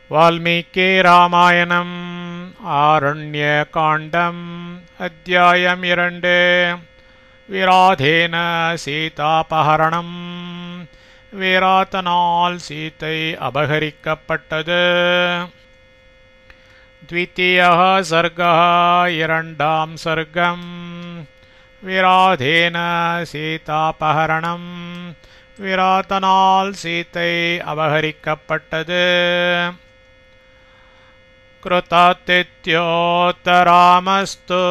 வால்மீகி ராமாயணம் ஆரண்யகாண்டம் அத்தியாயம் 2 விராதேன சீதாபஹரணம். விராதனால் சீதை அபகரிக்கப்பட்டது. द्वितीयः सर्गः இரண்டாம் சர்க்கம். விராதேன சீதாபஹரணம். விராதனால் சீதை அபகரிக்கப்பட்டது. कृतातिथ्योत्तरामस्तु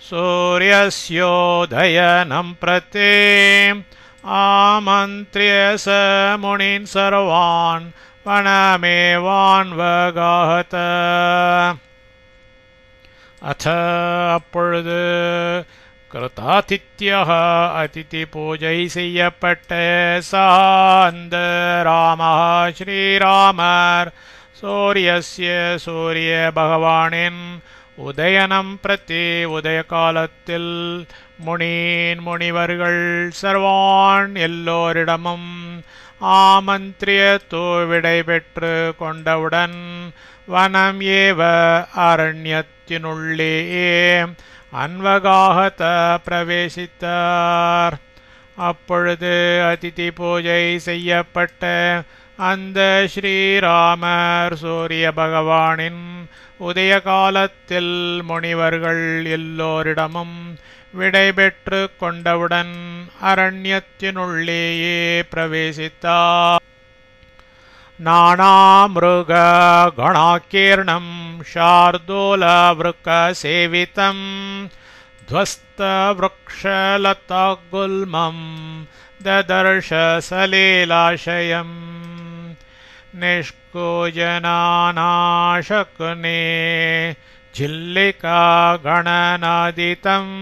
सूर्यस्योदयनं प्रति आमन्त्र्य स मुनीन् सर्वान् वनमेवान्वगाहत. अथ அப்பொழுது கிருதாதித்யः அதிதி பூஜை செய்யப்பட்ட அந்த ராமः ஸ்ரீராமர் சூரியஸ்ய சூரிய பகவானின் உதயனம் பிரதி உதய காலத்தில் முனிவர்கள் சர்வான் எல்லோரிடமும் ஆமந்திரியத்து விடை பெற்று கொண்டவுடன் வனம் ஏவ அரண்யத்தினுள்ளேயே அன்வகாகத பிரவேசித்தார். அப்பொழுது அதிதி பூஜை செய்யப்பட்ட அந்த ஸ்ரீராமர் சூரிய பகவானின் உதய காலத்தில் முனிவர்கள் எல்லோரிடமும் விடை பெற்று கொண்டவுடன் அரண்யத்தினுள்ளேயே பிரவேசித்தார். நானாமிருக கணாகீர்ணம் ஷார்தூல விருக்க சேவிதம் த்வஸ்த விருக்ஷலதா குல்மம் ததர்ஷ சலீலாஷயம் நிஷ்கூஜனானாஷகுனே ஜில்லிகா கணநாதிதம்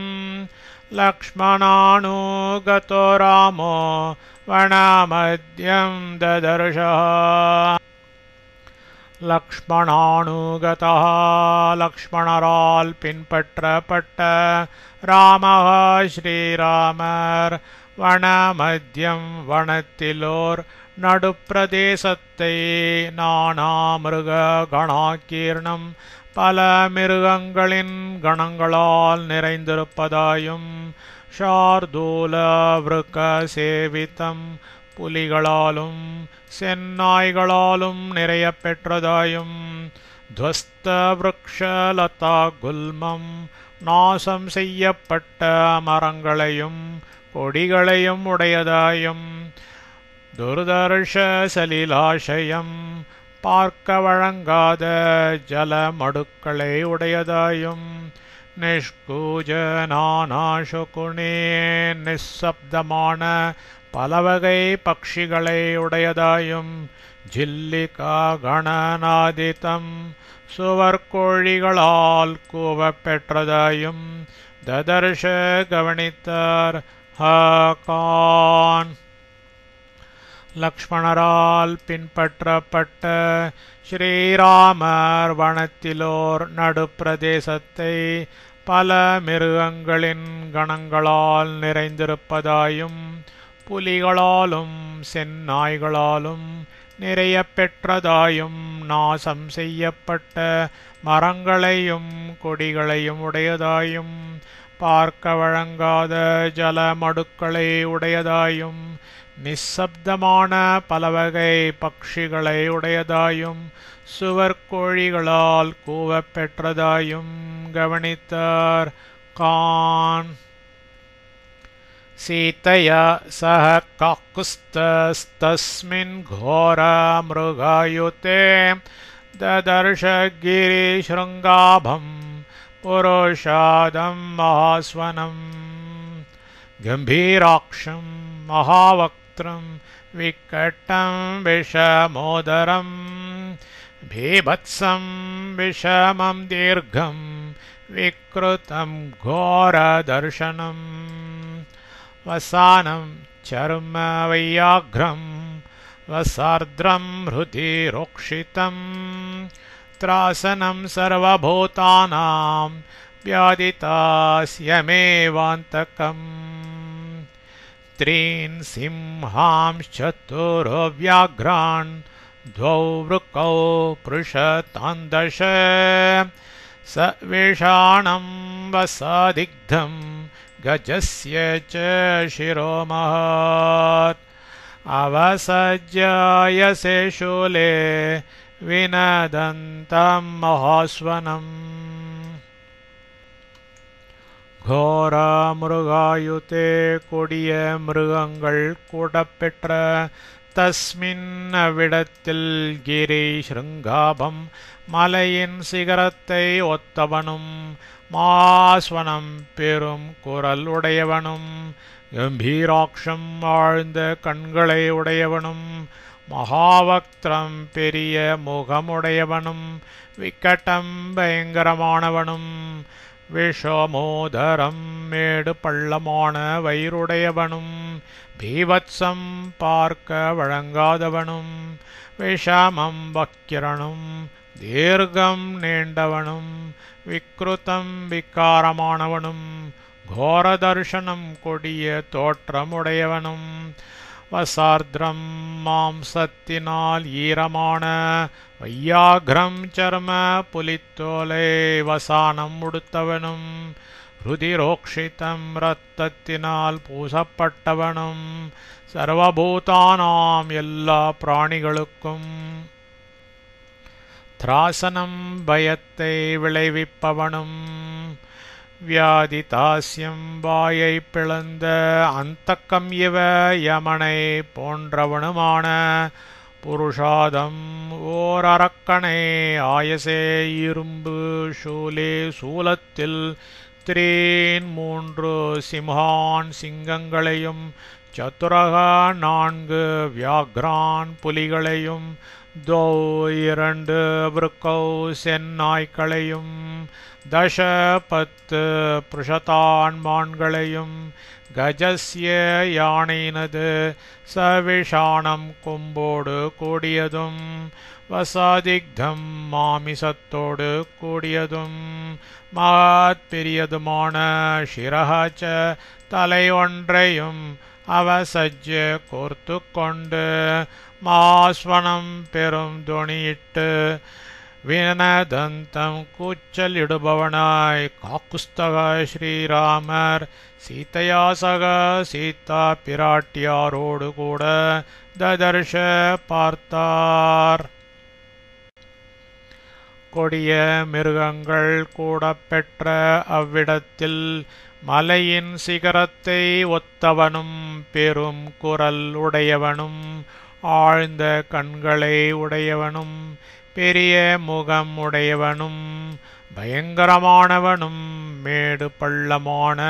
லக்ஷ்மணானுகதோ ராமோ வனமத்யம் ததர்ஷः. லக்ஷ்மணானுகதா லக்ஷ்மணரால் பின்பற்றப்பட்ட ராமः ஸ்ரீராமர் வனமத்யம் வனத்திலோர் நடுப்பிரதேசத்தை நானாமிருக கணாகீர்ணம் பல மிருகங்களின் கணங்களால் நிறைந்திருப்பதாயும் ஷார்தூல விருக்க சேவிதம் புலிகளாலும் செந்நாய்களாலும் நிறைய பெற்றதாயும் துவஸ்த விருக்ஷலதா குல்மம் நாசம் செய்யப்பட்ட மரங்களையும் கொடிகளையும் உடையதாயும் துர்தர்ஷ சலிலாஷயம் பார்க்க வழங்காத ஜலமடுக்களை உடையதாயும் நிஷ்கூஜனானாஷகுனே நிசப்தமான பலவகை பட்சிகளை உடையதாயும் ஜில்லிகா கணநாதிதம் சுவர்கோழிகளால் கூவப்பெற்றதாயும் ததர்ஷ கவனித்தார். ஹகான் லக்ஷ்மணரால் பின்பற்றப்பட்ட ஸ்ரீராமர் வனத்திலோர் நடுப்பிரதேசத்தை பல மிருகங்களின் கணங்களால் நிறைந்திருப்பதாயும் புலிகளாலும் செந்நாய்களாலும் நிறைய பெற்றதாயும் நாசம் செய்யப்பட்ட மரங்களையும் கொடிகளையும் உடையதாயும் பார்க்க வழங்காத ஜலமடுக்களை உடையதாயும் நிசப்தமான பலவகை பட்சிகளை உடையதாயும் சுவர்கோழிகளால் கூவப்பெற்றதாயும் கவனித்தார். கான் சீதையா சஹ காக்குஸ்தஸ்மின் கோர மிருகாயுதே ததர்ஷ கிரிஷ்ருங்காபம் புருஷாதம் மகாஸ்வனம் கம்பீராக்ஷம் மகாவக்த்ரம் விக்கட்டம் விஷமோதரம் பீபத்சம் விஷமம் தீர்க்கம் விக்ருதம் கோரதர்ஷனம் வசானம் சர்ம வையாக்ரம் வசார்த்ரம் ஹ்ருதி ரோக்ஷிதம் த்ராசனம் சர்வபூதானாம் व्यादितास्यमेवान्तकम् त्रीन् सिंहांश्चतुरो व्याघ्रान् द्वौ वृकौ पृषतान्दश स विषाणं वसादिग्धं गजस्य च शिरो महत् अवसज्यायसे शूले विनदन्तं महास्वनम् घोर மிருகாயுதே கொடிய மிருகங்கள் கூடப்பெற்ற தஸ்மின் அவ்விடத்தில் கிரி ஸ்ருங்காபம் மலையின் சிகரத்தை ஒத்தவனும் மாஸ்வனம் பெரும் குரல் உடையவனும் கம்பீராட்சம் ஆழ்ந்த கண்களை உடையவனும் மகாவக்திரம் பெரிய முகமுடையவனும் விக்கட்டம் பயங்கரமானவனும் விஷமோதரம் மேடு பள்ளமான வயிறுடையவனும் பீவத்சம் பார்க்க வழங்காதவனும் விஷமம் வக்கிரனும் தீர்க்கம் நீண்டவனும் விக்ருதம் விக்காரமானவனும் கோரதர்ஷனம் கொடிய தோற்றமுடையவனும் வசார்திரம் மாம்சத்தினால் ஈரமான வையாக்ரம் சர்ம புலித்தோலை வசானம் உடுத்தவனும் ருதிரோக்ஷிதம் இரத்தத்தினால் பூசப்பட்டவனும் சர்வபூதானாம் எல்லா பிராணிகளுக்கும் திராசனம் பயத்தை விளைவிப்பவனும் வியாதி தாஸ்யம் வாயை பிளந்த அந்தக்கம் இவ யமனை போன்றவனுமான புருஷாதம் ஓர் அரக்கனை ஆயசே இரும்பு சூலே சூலத்தில் திரீன் 3 சிம்ஹான் சிங்கங்களையும் சதுரக 4 வியாக்ரான் புலிகளையும் தோ 2 விருக்கௌ செந்நாய்க்களையும் 10 புருஷதான் மான்களையும் கஜஸ்ய யானையினது சவிஷாணம் கொம்போடு கூடியதும் வசாதிக்தம் மாமிசத்தோடு கூடியதும் மகத் பெரியதுமான சிரஹாச்ச தலை ஒன்றையும் அவசஜ்ஜ கோர்த்து கொண்டு மாஸ்வனம் பெரும் தொனியிட்டு வினதந்தம் கூச்சலிடுபவனாய் காக்குஸ்தக ஸ்ரீராமர் சீதையாசக சீதா பிராட்டியாரோடு கூட ததர்ஷ பார்த்தார். கொடிய மிருகங்கள் கூடப்பெற்ற அவ்விடத்தில் மலையின் சிகரத்தை ஒத்தவனும் பெரும் குரல் உடையவனும் ஆழ்ந்த கண்களை உடையவனும் பெரிய முகம் உடையவனும் பயங்கரமானவனும் மேடு பள்ளமான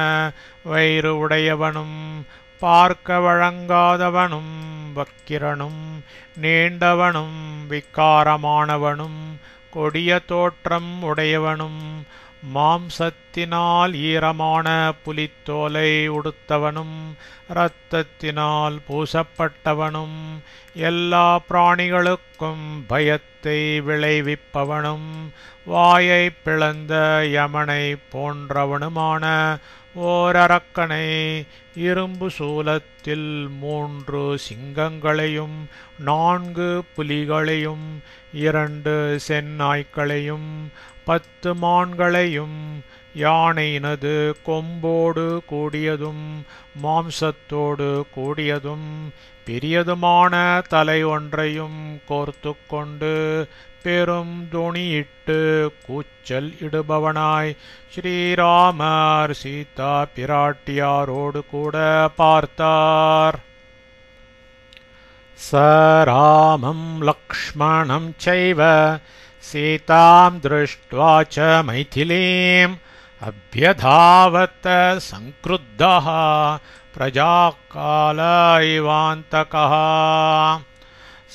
வயிறு உடையவனும் பார்க்க வழங்காதவனும் வக்கிரனும் நீண்டவனும் விக்காரமானவனும் கொடிய தோற்றம் உடையவனும் மாம்சத்தினால் ஈரமான புலித்தோலை உடுத்தவனும் இரத்தத்தினால் பூசப்பட்டவனும் எல்லா பிராணிகளுக்கும் பயத்தை விளைவிப்பவனும் வாயை பிளந்த யமனை போன்றவனுமான ஓரரக்கனை இரும்பு சூலத்தில் 3 சிங்கங்களையும் 4 புலிகளையும் 2 செந்நாய்க்களையும் 10 மான்களையும் யானையினது கொம்போடு கூடியதும் மாம்சத்தோடு கூடியதும் பெரியதுமான தலை ஒன்றையும் கோர்த்து கொண்டு பெரும் தொனியிட்டு கூச்சல் இடுபவனாய் ஸ்ரீராமர் சீதா பிராட்டியாரோடு கூட பார்த்தார். ச ராமம் லக்ஷ்மணம் சைவ சீதாம் திருஷ்ட்வா ச மைதிலீம் அப்யதாவத் சங்க்ருத்தः பிரஜாகால இவாந்தகः.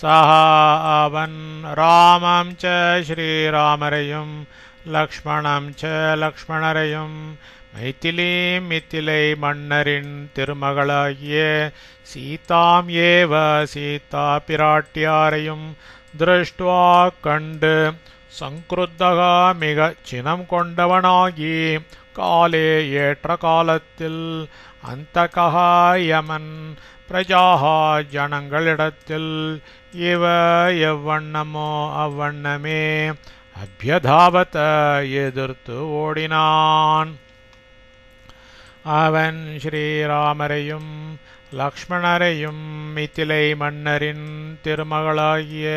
சஹ அவன் ராமம் ச ஸ்ரீராமரையும் லக்ஷ்மணம் ச லக்ஷ்மணரையும் மைதிலீம் மிதிலை மன்னரின் திருமகளாகிய சீதாம் ஏவ சீதா பிராட்டியாரையும் திருஷ்டுவா கண்டு சங்க்ருத்தகா மிக சினம் கொண்டவனாகி காலே ஏற்ற காலத்தில் அந்தகः யமன் பிரஜாः ஜனங்களிடத்தில் இவ எவ்வண்ணமோ அவ்வண்ணமே அபியதாவத எதிர்த்து ஓடினான். அவன் ஸ்ரீராமரையும் லக்ஷ்மணரையும் மிதிலை மன்னரின் திருமகளாகிய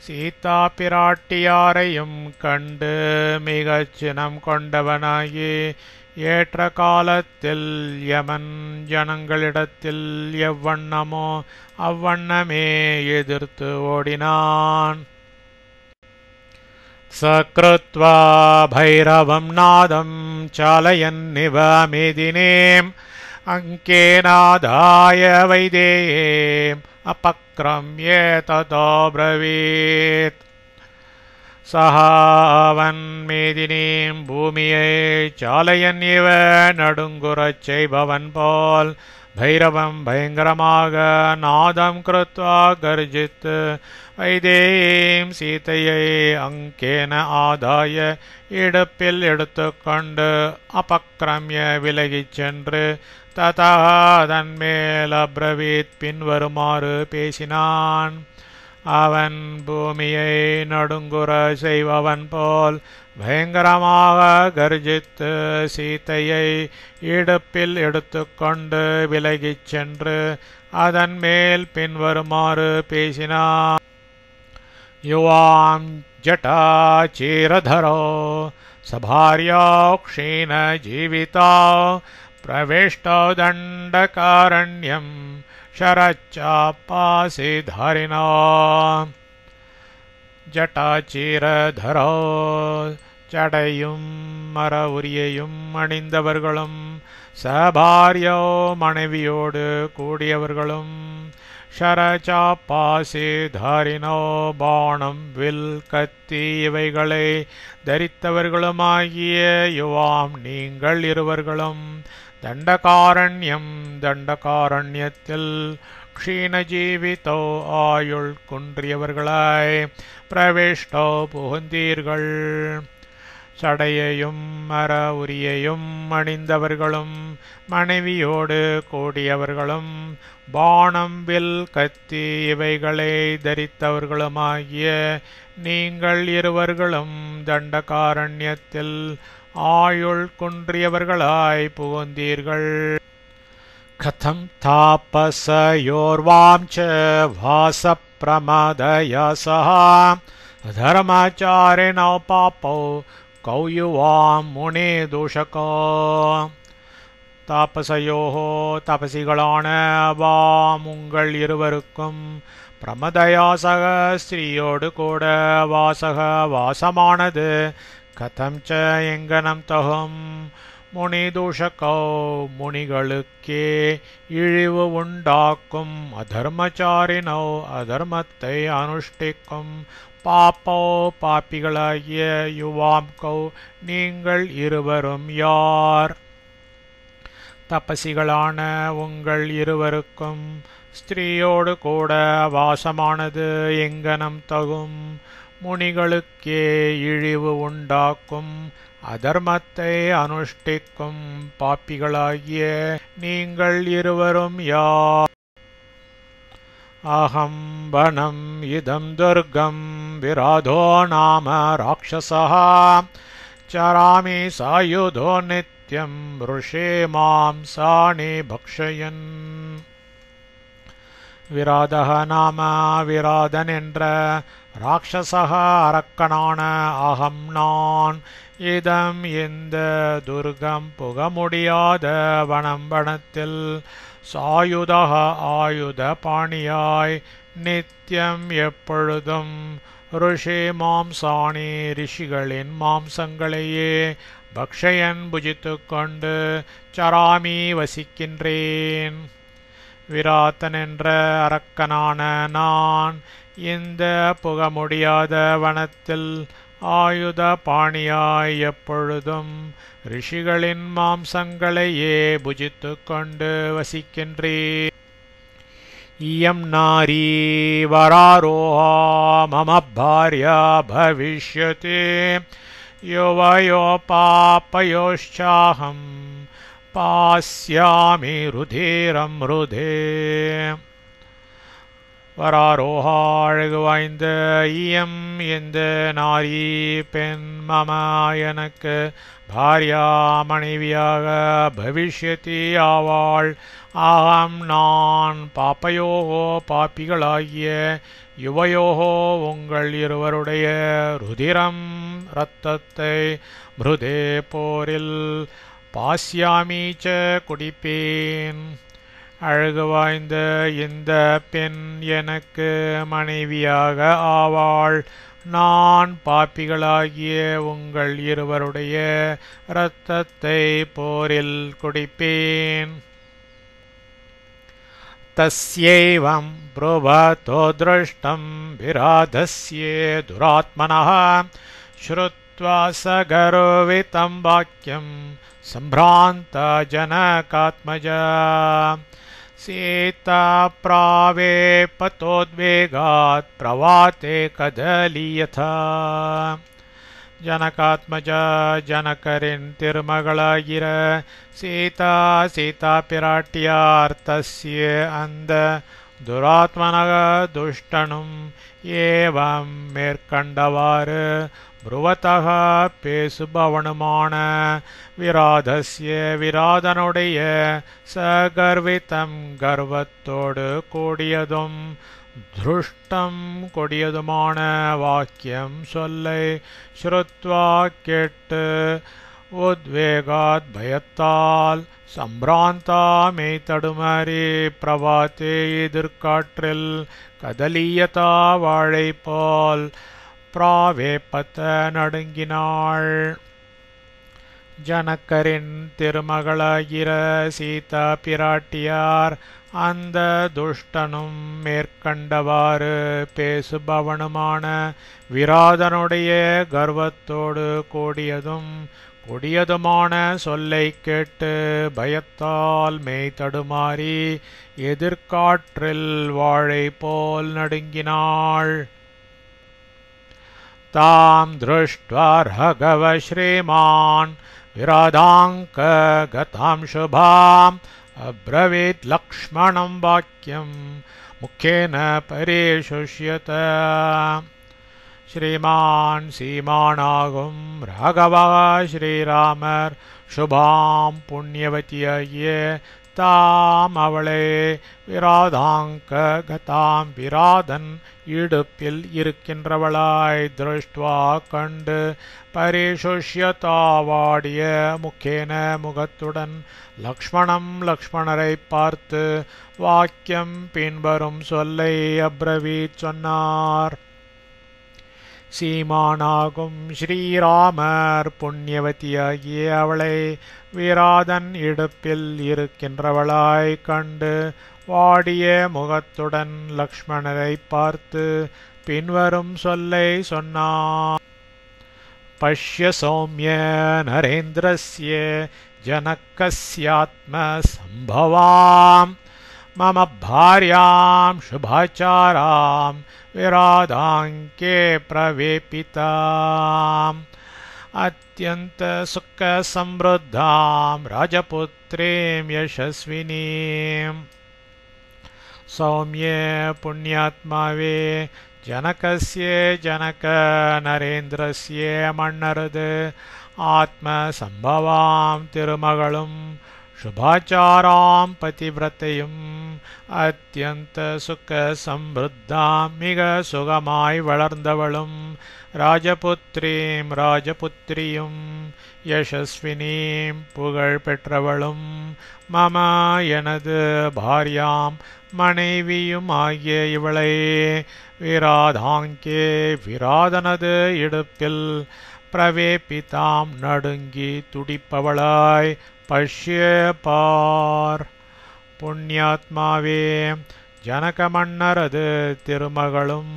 சீதா பிராட்டியாரையும் கண்டு மிகச் சினம் கொண்டவனாகி ஏற்ற காலத்தில் யமன் ஜனங்களிடத்தில் எவ்வண்ணமோ அவ்வண்ணமே எதிர்த்து ஓடினான். சக்ருத்வா பைரவம் நாதம் சாலயன்னிவ மேதினேம் அங்கேநாதாய வைதேயம் அபக்ரம்ய ததோ ப்ரவீத். சஹாவன் மேதினீம் பூமியை சாலயன் இவ நடுங்குறச் செய்பவன் போல் பைரவம் பயங்கரமாக நாதம் கிருத்வா கர்ஜித்து வைதேயம் சீதையை அங்கேன ஆதாய இடுப்பில் எடுத்துக்கொண்டு அபக்ரம்ய விலகிச் சென்று ததா அதன் மேல் அப்ரவீத் பின்வருமாறு பேசினான். அவன் பூமியை நடுங்குற செய்பவன் போல் பயங்கரமாக கர்ஜித்து சீதையை இடுப்பில் எடுத்துக்கொண்டு விலகிச் சென்று அதன் மேல் பின்வருமாறு பேசினான். யுவாம் ஜட்டாச்சீரதரோ சபார்யா க்ஷீண ஜீவிதா பிரவேஷ்டோ தண்டகாரண்யம் शरच्चापासिधारिणा. ஜட்டாச்சீரதரோ சடையும் மர உரியையும் அணிந்தவர்களும் சபாரியோ மனைவியோடு கூடியவர்களும் ஷரச்சாப்பாசிதாரினோ பாணம் வில் கத்தி இவைகளை தரித்தவர்களுமாகிய யுவாம் நீங்கள் இருவர்களும் தண்டகாரண்யம் தண்டகாரண்யத்தில் க்ஷீணஜீவிதோ ஆயுள் குன்றியவர்களாய் பிரவேஷ்டோ புகுந்தீர்கள். சடையையும் மர உரியையும் அணிந்தவர்களும் மனைவியோடு கூடியவர்களும் பாணம் வில் கத்தி இவைகளை தரித்தவர்களுமாகிய நீங்கள் இருவர்களும் தண்டகாரண்யத்தில் ஆயுள் குன்றியவர்களாய் புகுந்தீர்கள். கதம் தாபசயோர்வாம் ச வாச பிரமதயசஹ தர்மாச்சாரிணோ பாப்போ கௌயுவாம் முனே தூஷகோ. தாபசயோஹோ தபசிகளான வாம் உங்கள் இருவருக்கும் பிரமதயாசக ஸ்ரீயோடு கூட வாசக வாசமானது கதம் ச எங்கனம் தகும் முனி தூஷகோ முனிகளுக்கே இழிவு உண்டாக்கும் அதர்மச்சாரினோ அதர்மத்தை அனுஷ்டிக்கும் பாப்போ பாப்பிகளாகிய யுவாம் கௌ நீங்கள் இருவரும் யார். தபசிகளான உங்கள் இருவருக்கும் ஸ்திரீயோடு கூட வாசமானது எங்கனம் தகும் முனிகளுக்கே இழிவு உண்டாக்கும் அதர்மத்தை அனுஷ்டிக்கும் பாப்பிகளாகிய நீங்கள் இருவரும் யார். அகம் வனம் இதம் துர்கம் விராதோ நாம ராட்சசः சராமி சாயுதோ நித்யம் ருஷே மாம்சாணி பக்ஷயன். விராதः நாம விராதன் என்ற ராட்சசः அரக்கனான அகம் நான் இதம் இந்த துர்கம் புக முடியாத வனம்பணத்தில் சாயுதः ஆயுத பாணியாய் நித்தியம் எப்பொழுதும் ருஷி மாம்சாணி ரிஷிகளின் மாம்சங்களையே பக்ஷயன் புஜித்து கொண்டு சராமி வசிக்கின்றேன். விராத்தன் என்ற அரக்கனான நான் இந்த புக முடியாத வனத்தில் ஆயுத பாணியாய் எப்பொழுதும் ரிஷிகளின் மாம்சங்களையே புஜித்து கொண்டு வசிக்கின்றேன். இயம் நாரி வராரோஹா மம பார்யா பவிஷ்யதி யோவயோ பாப்பயோச்சாஹம் பாஸ்யாமி ருதிரம் ருதே. வராரோஹாழகு வாய்ந்த ஈயம் எந்த நாரி பெண் மம எனக்கு பாரியா மனைவியாக பவிஷ்யதி ஆவாள். ஆகம் நான் பாப்பயோகோ பாப்பிகளாகிய யுவயோகோ உங்கள் இருவருடைய ருதிரம் இரத்தத்தை மிருதே போரில் பாஸ்யாமீச்ச குடிப்பேன். அழகு வாய்ந்த இந்த பெண் எனக்கு மனைவியாக ஆவாள். நான் பாப்பிகளாகிய உங்கள் இருவருடைய இரத்தத்தை போரில் குடிப்பேன். தஸ்யைவம் ப்ருவதோ திருஷ்டம் விராதஸ்யே துராத்மனः ஸ்ருத்வா சகர்விதம் வாக்யம் சம்பிராந்த ஜனகாத்மஜா. சீதா பிராவேபதோத்வேகாத் பிரவாதே கதலியதா. ஜனகாத்மஜ ஜனகரின் திருமகளாகிற சீதா பிராட்டியார் தஸ்ய அந்த துராத்மனக துஷ்டனும் ஏவம் மேற்கண்டவாறு புருவத்தக பேசுபவனுமான விராதஸ்ய விராதனுடைய சகர்விதம் கர்வத்தோடு கூடியதும் திருஷ்டம் கொடியதுமான வாக்கியம் சொல்லை ஸ்ருத்வா கேட்டு உத்வேகாத் பயத்தால் சம்பிராந்தா மெய் தடுமாறி பிரபாத்தே எதிர்காற்றில் கதலியதா வாழை போல் பிராவேபத்த நடுங்கினாள். ஜனகரின் திருமகளாகிற சீதா பிராட்டியார் அந்த துஷ்டனும் மேற்கண்டவாறு பேசுபவனுமான விராதனுடைய கர்வத்தோடு கூடியதும் கொடியதுமான சொல்லை கேட்டு பயத்தால் மெய் தடுமாறி எதிர்காற்றில் வாழை போல் நடுங்கினாள். தாம் திருஷ்ட்வா ராகவ ஸ்ரீமான் விராதாங்க கதாம் சுபாம் அப்ரவீத் லக்ஷ்மணம் வாக்கியம் முக்கேன பரிசுஷ்யத. ஸ்ரீமான் சீமானாகும் ராகவா ஸ்ரீராமர் சுபாம் புண்ணியவதியாகிய தாம் அவளை விராதாங்க கதாம் விராதன் இடுப்பில் இருக்கின்றவளாய் திருஷ்டுவா கண்டு பரிசுஷ்யதா வாடிய முக்கேன முகத்துடன் லக்ஷ்மணரை பார்த்து வாக்கியம் பின்வரும் சொல்லை அப்ரவீத் சொன்னார். சீமானாகும் ஸ்ரீராமர் புண்ணியவதியாகிய அவளை விராதன் இடுப்பில் இருக்கின்றவளாய் கண்டு வாடிய முகத்துடன் லக்ஷ்மணரை பார்த்து பின்வரும் சொல்லை சொன்னார். பஷ்ய சௌமிய நரேந்திரஸ்ய ஜனகஸ்யாத்ம சம்பவாம் மம பார்யாம் சுபாச்சாராம் விராதாங்கே பிரவேபிதாம் அத்யந்த சுக்க சம்ருத்தாம் ராஜபுத்ரீம் யசஸ்வினீம். சௌமியே புண்ணியாத்மாவே ஜனகஸ்ய ஜனக நரேந்திரஸ்ய மன்னரது ஆத்ம சம்பவாம் திருமகளும் சுபாச்சாராம் பதிவிரத்தையும் அத்தியந்த சுக்க சம்ருத்தாம் மிக சுகமாய் வளர்ந்தவளும் ராஜபுத்திரியும் யசஸ்வினீம் புகழ் பெற்றவளும் மம எனது பாரியாம் மனைவியும் ஆகிய இவளை விராதாங்கே விராதனது இடுப்பில் பிரவேபிதாம் நடுங்கி துடிப்பவளாய் பஷ்ய பார். புண்ணியாத்மாவே ஜனக மன்னரது திருமகளும்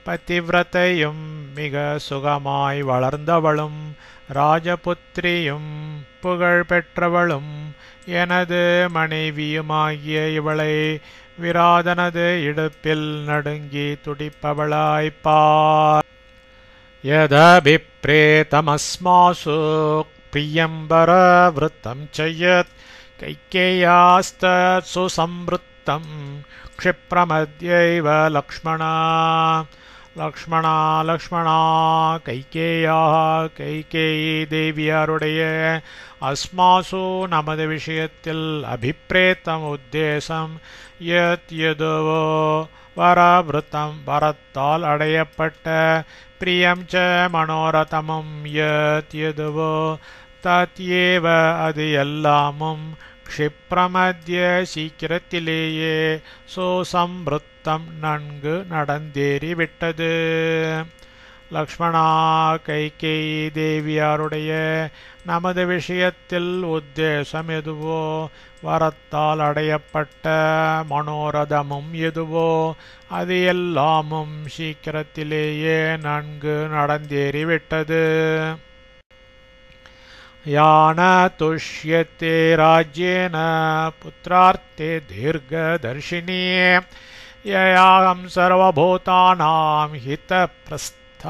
பதிவிரத்தையும் மிக சுகமாய் வளர்ந்தவளும் ராஜபுத்திரியும் புகழ் பெற்றவளும் எனது மனைவியுமாகிய இவளை விராதனது இடுப்பில் நடுங்கி துடிப்பவளாய்ப்பார். யதபிப்ரேதமஸ்மாசு प्रियम्बरवृत्तं च यत् कैकेय्यास्तत्सु संवृत्तं क्षिप्रमद्यैव लक्ष्मणा கைகேயா கைகேயி தேவியாருடைய அஸ்மாசு நமது விஷயத்தில் அபிப்ரேத்தம் உத்தேசம் யத் யதுவோ வரவிருத்தம் வரத்தால் அடையப்பட்ட பிரியம் ச மனோரதமும் யத் யதுவோ தத்யேவ அது எல்லாமும் க்ஷிப்ரமத்ய சீக்கிரத்திலேயே சுசம்ருத்தம் நன்கு நடந்தேறிவிட்டது. லக்ஷ்மணா கைகேயி தேவியாருடைய நமது விஷயத்தில் உத்தேசம் எதுவோ வரத்தால் அடையப்பட்ட மனோரதமும் எதுவோ அது எல்லாமும் சீக்கிரத்திலேயே நன்கு நடந்தேறிவிட்டது. யான துஷ்யத்தே ராஜ்யேன புத்ரார்த்தே தீர்க்கதர்ஷினியே யயாஹம் சர்வபூதானாம் ஹிதப்ரஸ்தாபிதோவனம்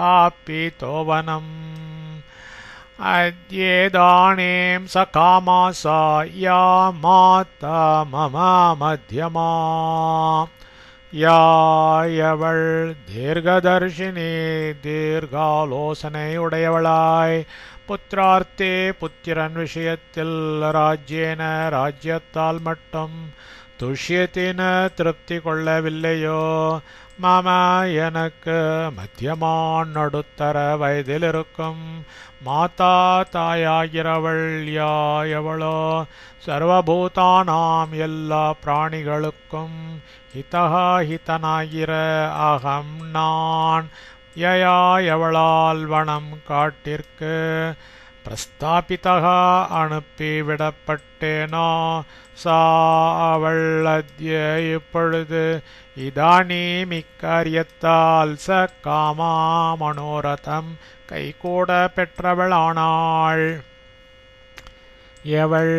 அத்யேதானேம் சகாமாசா யா மாதா மம மத்யமா யாயவள் தீர்க்கதர்ஷினி தீர்காலோசனை உடையவளாய் புத்திரார்த்தே புத்திரன் விஷயத்தில் ராஜ்யேன ராஜ்யத்தால் மட்டும் துஷ்யத்தின திருப்தி கொள்ளவில்லையோ மம எனக்கு மத்தியமான் நடுத்தர வயதில் இருக்கும் மாதா தாயாகிறவள் யாயவளோ சர்வபூதானாம் எல்லா பிராணிகளுக்கும் ஹிதஹா ஹிதனாகிற அகம் நான் யயா எவளால் வனம் காட்டிற்கு பிரஸ்தாபிதா அனுப்பிவிடப்பட்டேனோ சா அவள் அத்ய இப்பொழுது இதானீம் இக்காரியத்தால் ச காமா மனோரதம் கைகூட பெற்றவளானாள். எவள்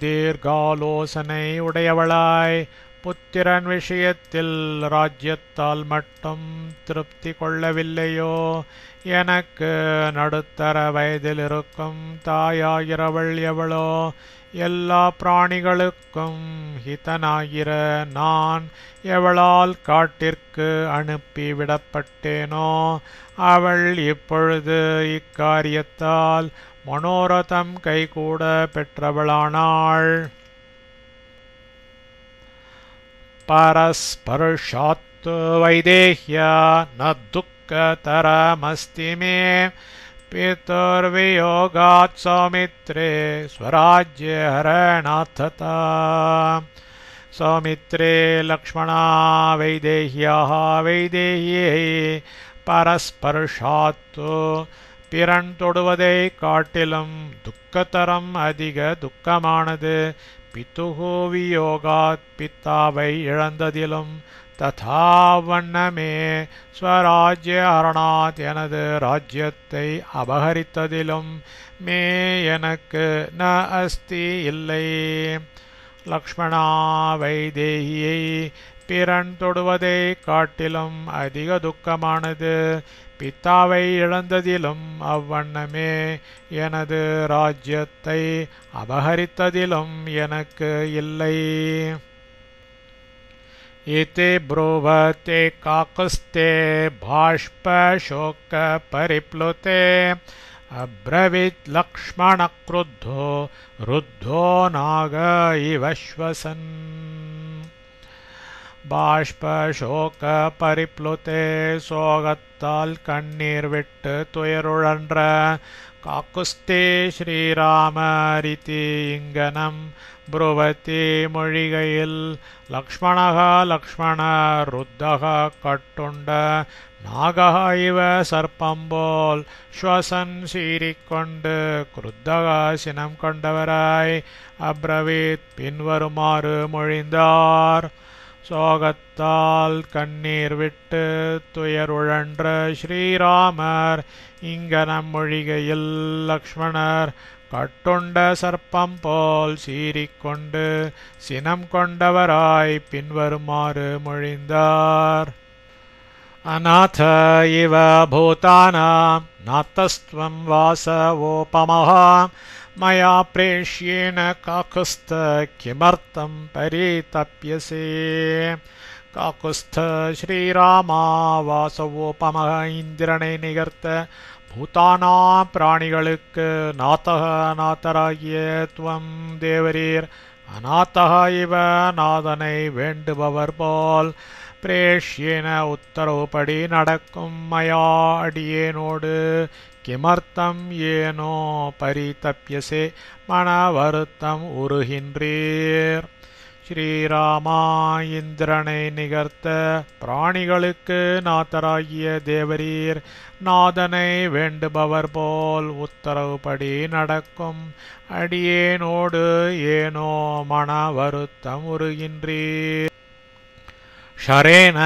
தீர்காலோசனை உடையவளாய் புத்திரன் விஷயத்தில் ராஜ்யத்தால் மட்டும் திருப்தி கொள்ளவில்லையோ எனக்கு நடுத்தர வயதில் இருக்கும் தாயாகிறவள் எவளோ எல்லா பிராணிகளுக்கும் ஹிதனாகிற நான் எவளால் காட்டிற்கு அனுப்பிவிடப்பட்டேனோ அவள் இப்பொழுது இக்காரியத்தால் மனோரதம் கைகூட பெற்றவளானாள். பரஸ்பர்ஷாத் வைதேஹ்யா ந துக்கதரமஸ்தி மே பிதர்வியோகாத் சௌமித்ரே ஸ்வராஜ்ய ஹரணாத்ததா. சௌமித்ரே லக்ஷ்மணா வைதேஹ்யாः வைதேஹ்யை பரஸ்பர்ஷாத் பிறன் தொடுவதை காட்டிலும் துக்கதரம் அதிக துக்கமானது பிதுகு வியோகாத் பித்தாவை இழந்ததிலும் ததா வண்ணமே ஸ்வராஜ்ய அரணாத் எனது ராஜ்யத்தை அபகரித்ததிலும் மே எனக்கு ந அஸ்தி இல்லை. லக்ஷ்மணா வைதேகியை பிறன் தொடுவதை காட்டிலும் அதிக துக்கமானது பித்தாவை இழந்ததிலும் அவ்வண்ணமே எனது ராஜ்யத்தை அபகரித்ததிலும் எனக்கு இல்லை. இதி ப்ரூவதே காகுஸ்தே பாஷ்பசோக பரிப்ளுதே அப்ரவீத் லக்ஷ்மண க்ருத்தோ ருத்தோ நாக இவ ஸ்வசன். பாஷ்பசோக பரிப்ளுதே சோகத்தால் கண்ணீர் விட்டு துயருழன்ற காக்குஸ்தே ஸ்ரீராமரிதி இங்கனம் ப்ருவதி மொழிகையில் லக்ஷ்மணக லக்ஷ்மண ருத்தக கட்டுண்ட நாகா இவ சர்ப்பம்போல் ஸ்வசன் சீறிக்கொண்டு குருத்தக சினம் கொண்டவராய் அப்ரவீத் பின்வருமாறு மொழிந்தார். சோகத்தால் கண்ணீர் விட்டு துயருழன்ற ஸ்ரீராமர் இங்கனம் மொழிகையில் லக்ஷ்மணர் கட்டுண்ட சர்ப்பம் போல் சீறிக்கொண்டு சினம் கொண்டவராய் பின்வருமாறு மொழிந்தார். அநாத இவ பூதானாம் நாத்தஸ்த்வம் வாசவோபமஹ मया प्रेष्येण काकुस्थ किमर्थं परितप्यसे काकुस्थ श्रीरामा वासवोपमः इन्द्रனை நிகர்த்த பூதானாம் பிராணிகளுக்கு நாதக நாதராகிய துவம் தேவரீர் அநாதக இவ நாதனை வேண்டுபவர் போல் பிரேஷ்யேன உத்தரவுப்படி நடக்கும் மயா அடியேனோடு கிமர்த்தம் ஏனோ பரிதப்யசே மன வருத்தம் உருகின்றீர். ஸ்ரீராமா இந்திரனை நிகர்த்த பிராணிகளுக்கு நாதராகிய தேவரீர் நாதனை வேண்டுபவர் போல் உத்தரவுப்படி நடக்கும் அடியேனோடு ஏனோ மன வருத்தம் உருகின்றீர். ஷரேன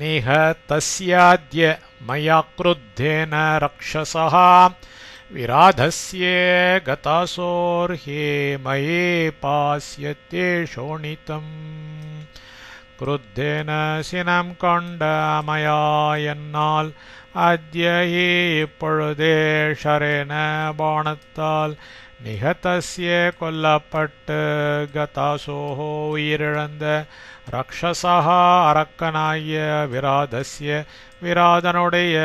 நிஹதஸ்யாத்ய மயா க்ருத்தேன ரக்ஷசः விராதஸ்ய கதாசோர்ஹே மயே பாஸ்யத்தே சோணிதம் க்ருத்தேன சினம் கொண்ட மயா என்னால் அத்யஹி இப்பொழுதே ஷரேன பாணத்தால் நிகதஸ்ய கொல்லப்பட்டு கதாசோஹோ உயிரிழந்த ரக்ஷசஹா அரக்கனாய விராதஸ்ய விராதனுடைய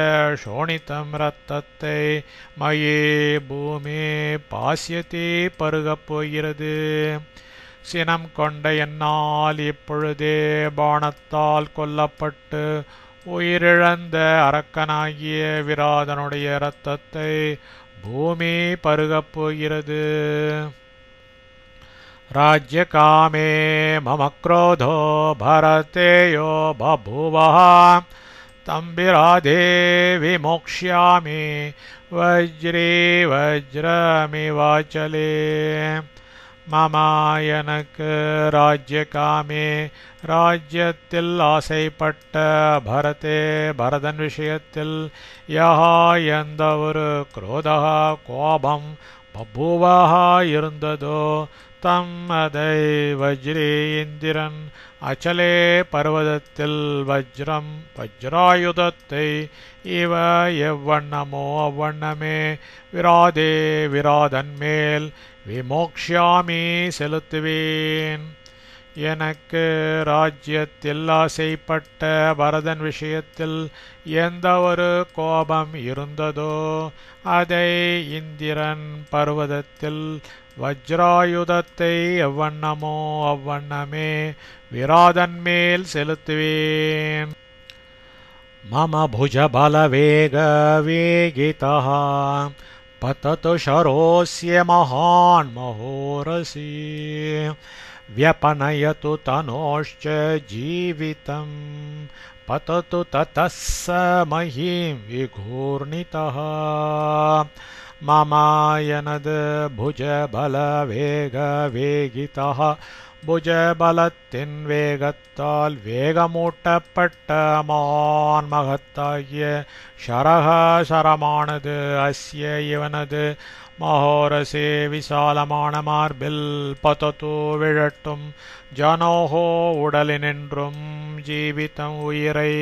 சோணிதம் இரத்தத்தை மயே பூமி பாஸ்யத்தே பருகப் போகிறது. சினம் கொண்ட என்னால் இப்பொழுதே பாணத்தால் கொல்லப்பட்டு உயிரிழந்த அரக்கனாகிய விராதனுடைய இரத்தத்தை பூமி பருகப் போகிறது. राज्यकामे मम क्रोधो भरतेयो बभूवः तं विराधे विमोक्ष्यामि वज्रे वज्रमिवाचले मम எனக்கு ராஜ்யகாமே ராஜ்யத்தில் ஆசைப்பட்ட பரதே பரதன் விஷயத்தில் யஹா எந்த ஒரு குரோதா கோபம் பபூவஹா இருந்ததோ தம் அதை வஜ்ரே இந்திரன் அச்சலே பர்வதத்தில் வஜ்ரம் வஜ்ராயுதத்தை இவ எவ்வண்ணமோ அவ்வண்ணமே விராதே விராதன் மேல் விமோக்ஷாமி செலுத்துவேன். எனக்கு ராஜ்யத்தில் ஆசைப்பட்ட பரதன் விஷயத்தில் எந்த ஒரு கோபம் இருந்ததோ அதை இந்திரன் பர்வதத்தில் வஜ்ராயுதத்தை எவ்வண்ணமோ அவ்வண்ணமே விராதன் மேல் செலுத்துவேன். மம புஜபலவேக வேகிதः பதது ஷரோஸ்ய மகான் மஹோரசி व्यपनयतु तनोश्च जीवितं पततु ततः स महीं विघूर्णितः मम எனது புஜபலவேகிதः புஜபலத்தின் வேகத்தால் வேகமூட்டப்பட்ட மான் மகத்தாகிய ஷரஹ சரமானது அஸ்ய இவனது மஹோரசே விசாலமான மார்பில் பதது விழட்டும் ஜனோஹோ உடலினின்றும் ஜீவிதம் உயிரை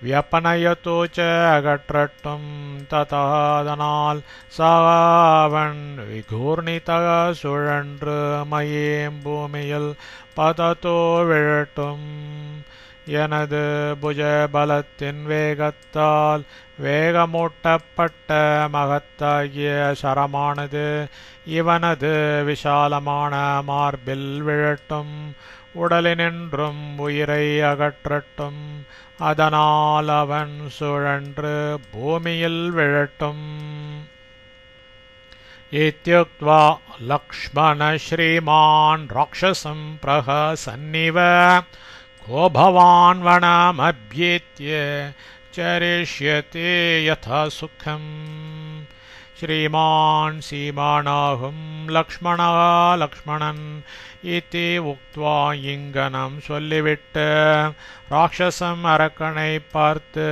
வியப்பனயத்தோ ச அகற்றட்டும் ததா அதனால் சாவன் விகூர்ணிதக சுழன்று மயேம் பூமியில் பததோ விழட்டும். எனது புஜபலத்தின் வேகத்தால் வேகமூட்டப்பட்ட மகத்தாகிய சரமானது இவனது விசாலமான மார்பில் விழட்டும் உடலினின்றும் உயிரை அகற்றட்டும் அதனால் அவன் சுழன்று பூமியில் விழட்டும். இத்யுக்த்வா லக்ஷ்மண ஸ்ரீமான் ராக்ஷசம் பிரஹசன்னிவ को भवान् वनमभ्येत्य चरिष्यते यथा सुखम्. श्रीमान् सीमानाहुं लक्ष्मणन् इति उक्त्वा இங்கனம் சொல்லிவிட்டு ராட்சசம் அரக்கனை பார்த்து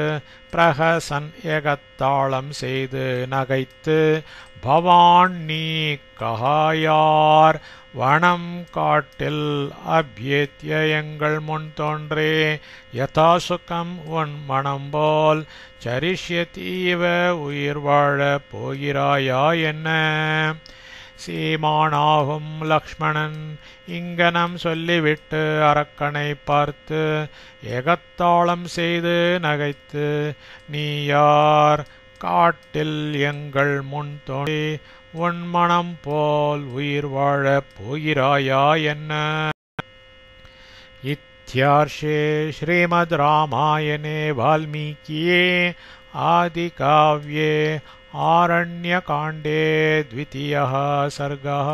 பிரஹசன் ஏகத்தாளம் செய்து நகைத்து பவான் நீ கஹாயார் வனம் காட்டில் அபியேத்திய எங்கள் முன் தோன்றே யதா சுகம் உன் மனம் போல் சரிஷ்யத்தீவ உயிர் வாழ போகிறாயா என்ன. சீமானாகும் லக்ஷ்மணன் இங்கனம் சொல்லிவிட்டு அரக்கனை பார்த்து ஏகத்தாளம் செய்து நகைத்து, நீ யார் காட்டில் எங்கள் முன் தோன்றி உன் மனம் போல் உயிர் வாழப் போகிறாயா என்ன? इत्यार्षे श्रीमद् रामायणे वाल्मीकिये आदिकाव्ये आरण्यकाण्डे द्वितीयः सर्गः।